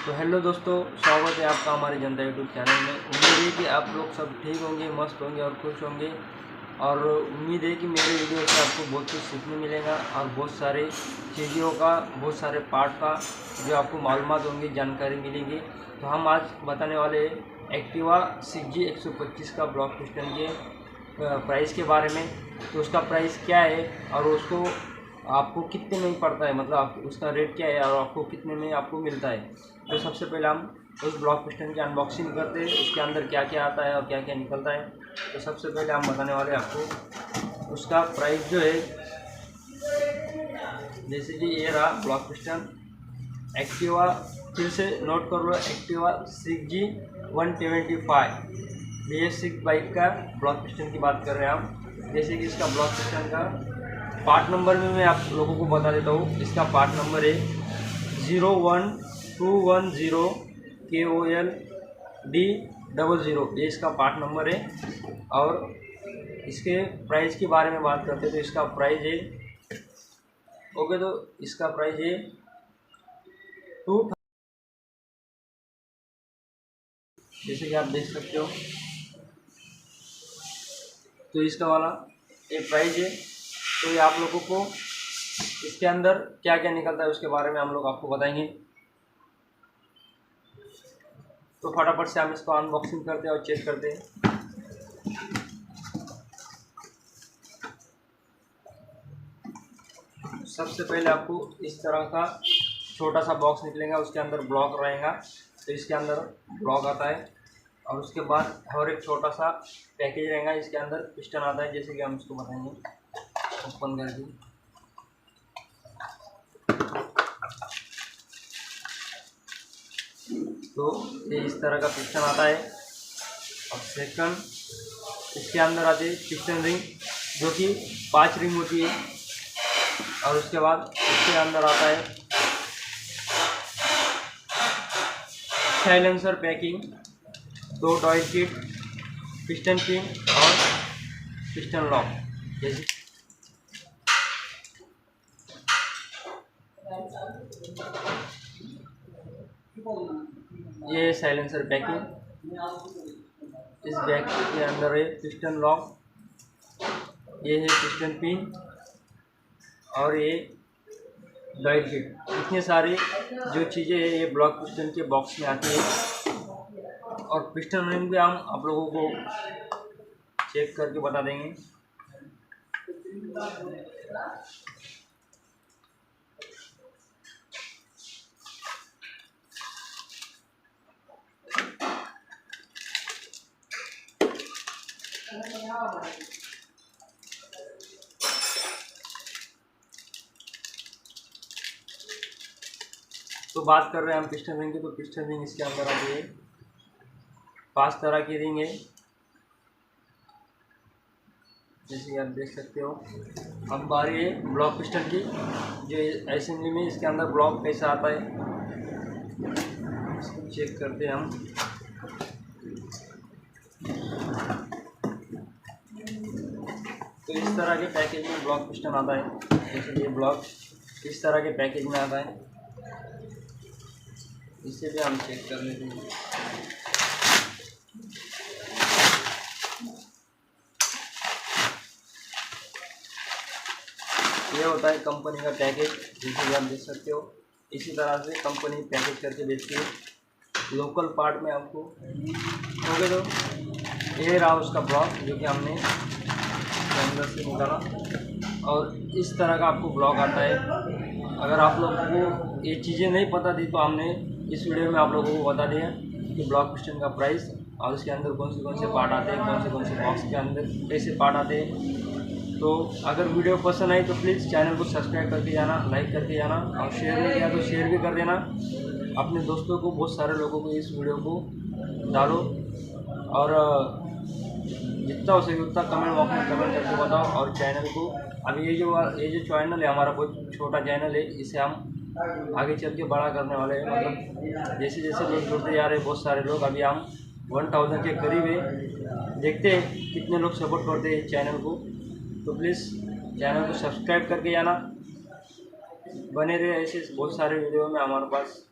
तो हेलो दोस्तों, स्वागत है आपका हमारे जनता यूट्यूब चैनल में। उम्मीद है कि आप लोग सब ठीक होंगे, मस्त होंगे और खुश होंगे। और उम्मीद है कि मेरे वीडियो से आपको बहुत कुछ सीखने मिलेगा और बहुत सारे चीज़ों का, बहुत सारे पार्ट का जो आपको मालूमात होंगी, जानकारी मिलेंगी। तो हम आज बताने वाले एक्टिवा 6G 125 का ब्लॉक पिस्टन के प्राइस के बारे में। तो उसका प्राइस क्या है और उसको आपको कितने में पड़ता है, मतलब आप उसका रेट क्या है और आपको कितने में आपको मिलता है। तो सबसे पहले हम उस ब्लॉक पिस्टन की अनबॉक्सिंग करते हैं, उसके अंदर क्या क्या आता है और क्या क्या निकलता है। तो सबसे पहले हम बताने वाले हैं आपको उसका प्राइस जो है। जैसे कि ये रहा ब्लॉक पिस्टन एक्टिवा, फिर से नोट कर लो, एक्टिवा 6G 125 BS6 बाइक का ब्लॉक पिस्टन की बात कर रहे हैं हम। जैसे कि इसका ब्लॉक पिस्टन का पार्ट नंबर में मैं आप लोगों को बता देता हूँ। इसका पार्ट नंबर है 01210 KOLD00, ये इसका पार्ट नंबर है। और इसके प्राइस के बारे में बात करते हैं तो इसका प्राइस है तो इसका प्राइस है 2, जैसे कि आप देख सकते हो। तो इसका वाला ये प्राइस है। तो ये आप लोगों को इसके अंदर क्या क्या निकलता है उसके बारे में हम लोग आपको बताएंगे। तो फटाफट से हम इसको अनबॉक्सिंग करते हैं और चेक करते हैं। सबसे पहले आपको इस तरह का छोटा सा बॉक्स निकलेगा, उसके अंदर ब्लॉक रहेगा। तो इसके अंदर ब्लॉक आता है और उसके बाद और एक छोटा सा पैकेज रहेगा, इसके अंदर पिस्टन आता है। जैसे कि हम इसको बताएंगे ओपन करके। तो ये इस तरह का पिस्टन आता है। और सेकंड, इसके अंदर आती है पिस्टन रिंग, जो कि 5 रिंग होती है। और उसके बाद इसके अंदर आता है silencer packing, 2 toy kit, piston pin और पिस्टन लॉक। जैसे ये साइलेंसर पैकिंग, इस बैग के अंदर है पिस्टन लॉक, ये है पिस्टन पिन और ये डॉयल किट। इतने सारी जो चीज़ें हैं ये ब्लॉक पिस्टन के बॉक्स में आती है। और पिस्टन रिंग भी हम आप लोगों को चेक करके बता देंगे। तो बात कर रहे हैं हम पिस्टन रिंग की। तो पिस्टन रिंग इसके अंदर आती है 5 तरह की रिंग है, जैसे कि आप देख सकते हो। अब बारी है ब्लॉक पिस्टन की, जो असेंबली में इसके अंदर ब्लॉक कैसा आता है इसको चेक करते हैं हम। तो इस तरह के पैकेज में ब्लॉक पिस्टन आता है। जैसे ये ब्लॉक इस तरह के पैकेज में आता है, इससे भी हम चेक कर लेते हैं। ये होता है कंपनी का पैकेज, जैसे कि आप देख सकते हो। इसी तरह से कंपनी पैकेज करके बेचती है लोकल पार्ट में आपको। ओके, तो ये रहा उसका ब्लॉक जो कि हमने अंदर से निकाला। और इस तरह का आपको ब्लॉक आता है। अगर आप लोगों को ये चीज़ें नहीं पता थी तो हमने इस वीडियो में आप लोगों को बता दिया कि ब्लॉक पिस्टन का प्राइस और उसके अंदर कौन से पार्ट आते हैं, कौन से बॉक्स के अंदर कैसे पार्ट आते हैं। तो अगर वीडियो पसंद आई तो प्लीज़ चैनल को सब्सक्राइब करके जाना, लाइक करके जाना, और शेयर नहीं किया तो शेयर भी कर देना अपने दोस्तों को। बहुत सारे लोगों को इस वीडियो को डालो और जितना हो सके उतना कमेंट बॉक्स में कमेंट करके बताओ। और चैनल को, अभी ये जो चैनल है हमारा बहुत छोटा चैनल है, इसे हम आगे चल के बड़ा करने वाले हैं। मतलब जैसे जैसे लोग जुड़ते जा रहे हैं, बहुत सारे लोग, अभी हम 1000 के करीब है। देखते हैं कितने लोग सपोर्ट करते हैं चैनल को। तो प्लीज़ चैनल को सब्सक्राइब करके जाना, बने रहे ऐसे बहुत सारे वीडियो में हमारे पास।